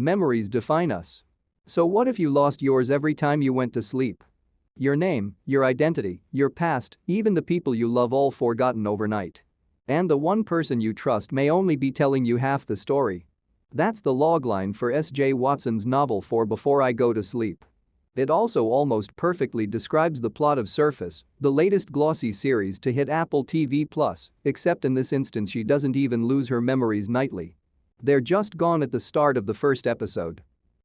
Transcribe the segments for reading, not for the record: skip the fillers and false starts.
Memories define us. So what if you lost yours every time you went to sleep? Your name, your identity, your past, even the people you love all forgotten overnight. And the one person you trust may only be telling you half the story. That's the logline for S.J. Watson's novel For Before I Go to Sleep. It also almost perfectly describes the plot of Surface, the latest glossy series to hit Apple TV+, except in this instance she doesn't even lose her memories nightly. They're just gone at the start of the first episode.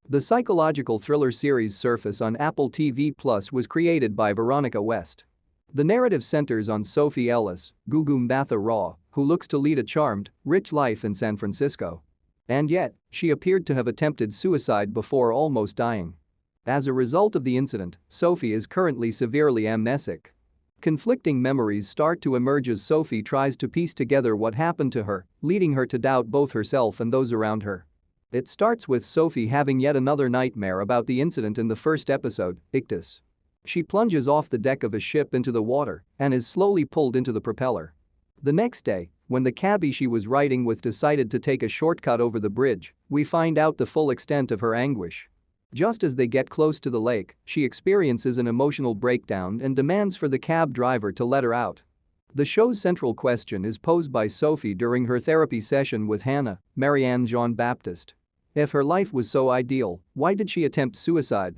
The psychological thriller series Surface on Apple TV+ was created by Veronica West. The narrative centers on Sophie Ellis, Gugu Mbatha Raw, who looks to lead a charmed, rich life in San Francisco. And yet, she appeared to have attempted suicide before almost dying. As a result of the incident, Sophie is currently severely amnesic. Conflicting memories start to emerge as Sophie tries to piece together what happened to her, leading her to doubt both herself and those around her. It starts with Sophie having yet another nightmare about the incident in the first episode, Ichthys. She plunges off the deck of a ship into the water and is slowly pulled into the propeller. The next day, when the cabbie she was riding with decided to take a shortcut over the bridge, we find out the full extent of her anguish. Just as they get close to the lake, she experiences an emotional breakdown and demands for the cab driver to let her out. The show's central question is posed by Sophie during her therapy session with Hannah, Marianne Jean-Baptiste. If her life was so ideal, why did she attempt suicide?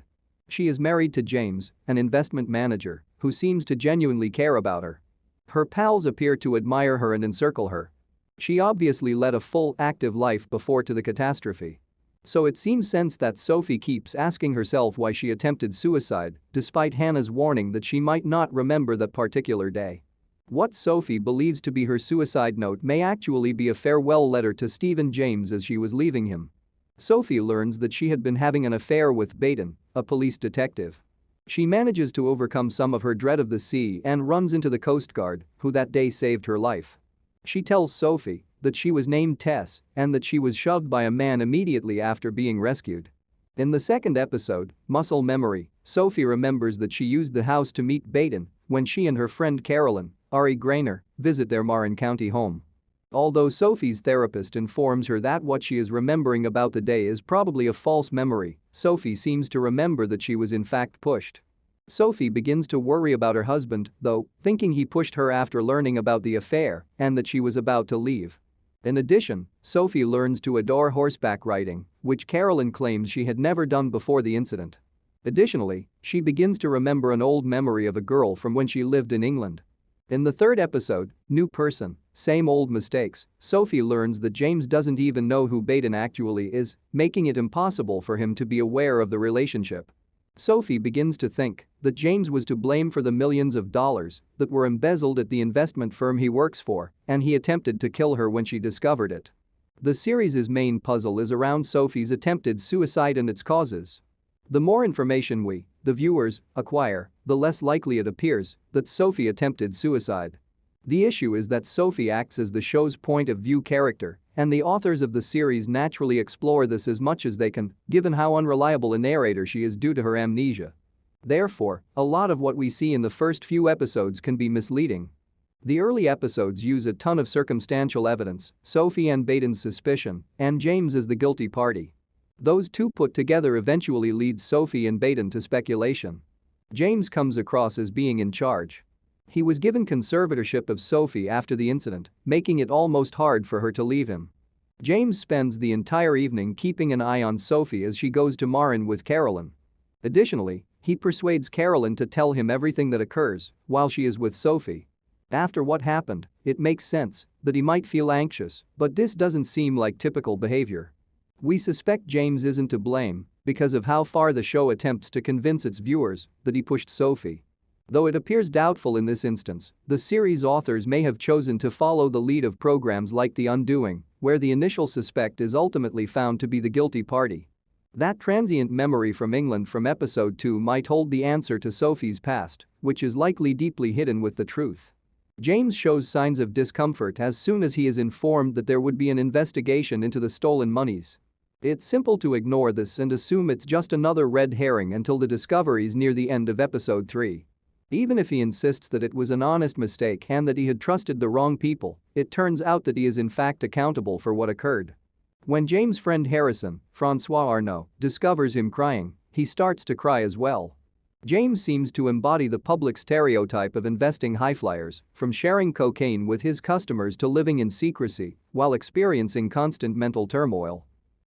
She is married to James, an investment manager, who seems to genuinely care about her. Her pals appear to admire her and encircle her. She obviously led a full, active life before to the catastrophe. So it seems sense that Sophie keeps asking herself why she attempted suicide, despite Hannah's warning that she might not remember that particular day. What Sophie believes to be her suicide note may actually be a farewell letter to Stephen James as she was leaving him. Sophie learns that she had been having an affair with Baden, a police detective. She manages to overcome some of her dread of the sea and runs into the Coast Guard, who that day saved her life. She tells Sophie that she was named Tess and that she was shoved by a man immediately after being rescued. In the second episode, Muscle Memory, Sophie remembers that she used the house to meet Baden when she and her friend Carolyn, Ari Grainer, visit their Marin County home. Although Sophie's therapist informs her that what she is remembering about the day is probably a false memory, Sophie seems to remember that she was in fact pushed. Sophie begins to worry about her husband, though, thinking he pushed her after learning about the affair and that she was about to leave. In addition, Sophie learns to adore horseback riding, which Carolyn claims she had never done before the incident. Additionally, she begins to remember an old memory of a girl from when she lived in England. In the third episode, New Person, Same Old Mistakes, Sophie learns that James doesn't even know who Baden actually is, making it impossible for him to be aware of the relationship. Sophie begins to think that James was to blame for the millions of dollars that were embezzled at the investment firm he works for, and he attempted to kill her when she discovered it. The series' main puzzle is around Sophie's attempted suicide and its causes. The more information we, the viewers, acquire, the less likely it appears that Sophie attempted suicide. The issue is that Sophie acts as the show's point of view character, and the authors of the series naturally explore this as much as they can, given how unreliable a narrator she is due to her amnesia. Therefore, a lot of what we see in the first few episodes can be misleading. The early episodes use a ton of circumstantial evidence, Sophie and Baden's suspicion, and James as the guilty party. Those two put together eventually lead Sophie and Baden to speculation. James comes across as being in charge. He was given conservatorship of Sophie after the incident, making it almost hard for her to leave him. James spends the entire evening keeping an eye on Sophie as she goes to Marin with Carolyn. Additionally, he persuades Carolyn to tell him everything that occurs while she is with Sophie. After what happened, it makes sense that he might feel anxious, but this doesn't seem like typical behavior. We suspect James isn't to blame because of how far the show attempts to convince its viewers that he pushed Sophie. Though it appears doubtful in this instance, the series authors may have chosen to follow the lead of programs like The Undoing, where the initial suspect is ultimately found to be the guilty party. That transient memory from England from episode 2 might hold the answer to Sophie's past, which is likely deeply hidden with the truth. James shows signs of discomfort as soon as he is informed that there would be an investigation into the stolen monies. It's simple to ignore this and assume it's just another red herring until the discoveries near the end of episode 3. Even if he insists that it was an honest mistake and that he had trusted the wrong people, it turns out that he is in fact accountable for what occurred. When James' friend Harrison, Francois Arnault, discovers him crying, he starts to cry as well. James seems to embody the public stereotype of investing highflyers, from sharing cocaine with his customers to living in secrecy while experiencing constant mental turmoil.